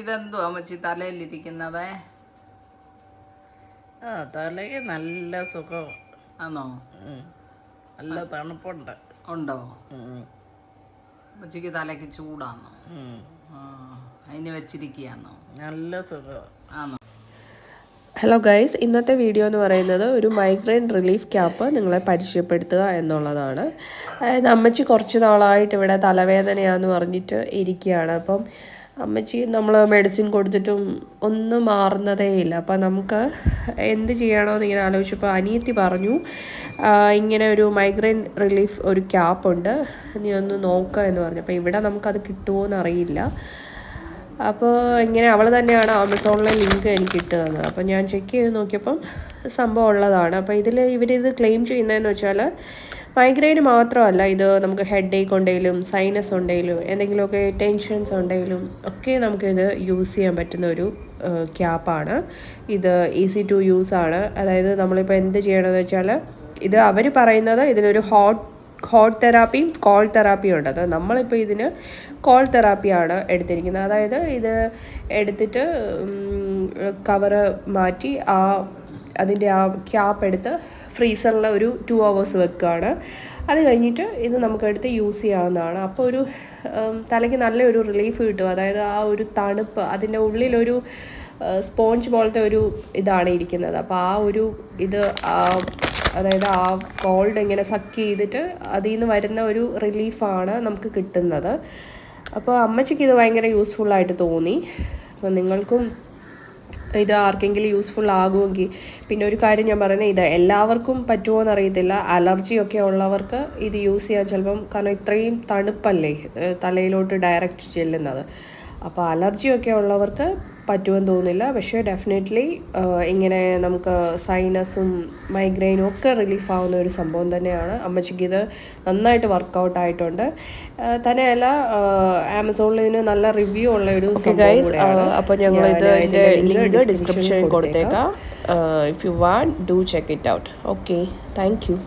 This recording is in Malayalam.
ഇതെന്തോ അമ്മച്ചി തലയിലിരിക്കുന്നത്? തലയ്ക്ക് നല്ല സുഖം. ആണോ? നല്ല തണുപ്പുണ്ട്. ഉണ്ടോ? അമ്മച്ചിക്ക് തലയ്ക്ക് ചൂടാണോ? അതിന് വെച്ചിരിക്കുകയാണോ? നല്ല സുഖം. ആണോ? ഹലോ ഗൈസ്, ഇന്നത്തെ വീഡിയോ എന്ന് പറയുന്നത് ഒരു മൈഗ്രെയിൻ റിലീഫ് ക്യാപ്പ് നിങ്ങളെ പരിചയപ്പെടുത്തുക എന്നുള്ളതാണ്. അതായത് അമ്മച്ചി കുറച്ച് നാളായിട്ട് ഇവിടെ തലവേദനയാണെന്ന് പറഞ്ഞിട്ട് ഇരിക്കുകയാണ്. അപ്പം അമ്മച്ചി നമ്മൾ മെഡിസിൻ കൊടുത്തിട്ടും ഒന്നും മാറുന്നതേ ഇല്ല. അപ്പം നമുക്ക് എന്ത് ചെയ്യണമെന്ന് ഇങ്ങനെ ആലോചിച്ചപ്പോൾ അനിയത്തി പറഞ്ഞു, ഇങ്ങനെ ഒരു മൈഗ്രെയിൻ റിലീഫ് ഒരു ക്യാപ്പുണ്ട്, നീ ഒന്ന് നോക്കുക എന്ന് പറഞ്ഞു. അപ്പോൾ ഇവിടെ നമുക്കത് കിട്ടുമോ എന്നറിയില്ല. അപ്പോൾ ഇങ്ങനെ അവൾ തന്നെയാണ് ആമസോണിലെ ലിങ്ക് എനിക്ക് ഇട്ട് തന്നത്. അപ്പോൾ ഞാൻ ചെക്ക് ചെയ്ത് നോക്കിയപ്പം സംഭവം ഉള്ളതാണ്. അപ്പോൾ ഇവരിത് ക്ലെയിം ചെയ്യുന്നതെന്ന് വെച്ചാൽ മൈഗ്രെയിൻ മാത്രമല്ല, ഇത് നമുക്ക് ഹെഡ് ഏക്ക് ഉണ്ടെങ്കിലും സൈനസ് ഉണ്ടെങ്കിലും എന്തെങ്കിലുമൊക്കെ ടെൻഷൻസ് ഉണ്ടെങ്കിലും ഒക്കെ നമുക്കിത് യൂസ് ചെയ്യാൻ പറ്റുന്ന ഒരു ക്യാപ്പാണ്. ഇത് ഈസി ടു യൂസ് ആണ്. അതായത് നമ്മളിപ്പോൾ എന്ത് ചെയ്യണമെന്ന് വെച്ചാൽ, ഇത് അവർ പറയുന്നത് ഇതിനൊരു ഹോട്ട് തെറാപ്പിയും കോൾ തെറാപ്പിയും ഉണ്ട്. അത് നമ്മളിപ്പോൾ ഇതിന് കോൾ തെറാപ്പിയാണ് എടുത്തിരിക്കുന്നത്. അതായത് ഇത് എടുത്തിട്ട് കവറ് മാറ്റി അതിൻ്റെ ആ ക്യാപ്പ് എടുത്ത് ഫ്രീസറിൽ ഒരു 2 hours വെക്കുകയാണ്. അത് കഴിഞ്ഞിട്ട് ഇത് നമുക്കെടുത്ത് യൂസ് ചെയ്യാവുന്നതാണ്. അപ്പോൾ ഒരു തലയ്ക്ക് നല്ലൊരു റിലീഫ് കിട്ടും. അതായത് ആ ഒരു തണുപ്പ്, അതിൻ്റെ ഉള്ളിലൊരു സ്പോഞ്ച് പോലത്തെ ഒരു ഇതാണ് ഇരിക്കുന്നത്. അപ്പോൾ ആ ഒരു ഇത് അതായത് ആ കോൾഡ് ഇങ്ങനെ സക്ക് ചെയ്തിട്ട് അതിൽ നിന്ന് വരുന്ന ഒരു റിലീഫാണ് നമുക്ക് കിട്ടുന്നത്. അപ്പോൾ അമ്മച്ചിക്ക് ഇത് ഭയങ്കര യൂസ്ഫുള്ളായിട്ട് തോന്നി. അപ്പോൾ നിങ്ങൾക്കും ഇത് ആർക്കെങ്കിലും യൂസ്ഫുൾ ആകുമെങ്കിൽ, പിന്നെ ഒരു കാര്യം ഞാൻ പറയുന്നത്, ഇത് എല്ലാവർക്കും പറ്റുമോ എന്നറിയത്തില്ല. അലർജിയൊക്കെ ഉള്ളവർക്ക് ഇത് യൂസ് ചെയ്യാൻ ചിലപ്പം, കാരണം ഇത്രയും തണുപ്പല്ലേ തലയിലോട്ട് ഡയറക്റ്റ് ചെല്ലുന്നത്. അപ്പോൾ അലർജിയൊക്കെ ഉള്ളവർക്ക് പറ്റുമെന്ന് തോന്നുന്നില്ല. പക്ഷേ ഡെഫിനറ്റ്ലി ഇങ്ങനെ നമുക്ക് സൈനസും മൈഗ്രെയിനും ഒക്കെ റിലീഫ് ആവുന്ന ഒരു സംഭവം തന്നെയാണ്. അമ്മച്ചിക്ക് ഇത് നന്നായിട്ട് വർക്കൗട്ട് ആയിട്ടുണ്ട്. തന്നെയല്ല, ആമസോണിൽ നല്ല റിവ്യൂ ഉള്ള ഒരു സംഭവം കൂടെയാണ്. അപ്പോൾ ഞങ്ങൾ ഇതിൻ്റെ ലിങ്ക് ഡിസ്ക്രിപ്ഷനിൽ കൊടുത്തേക്കാം. If you want, do check it out. Okay, thank you.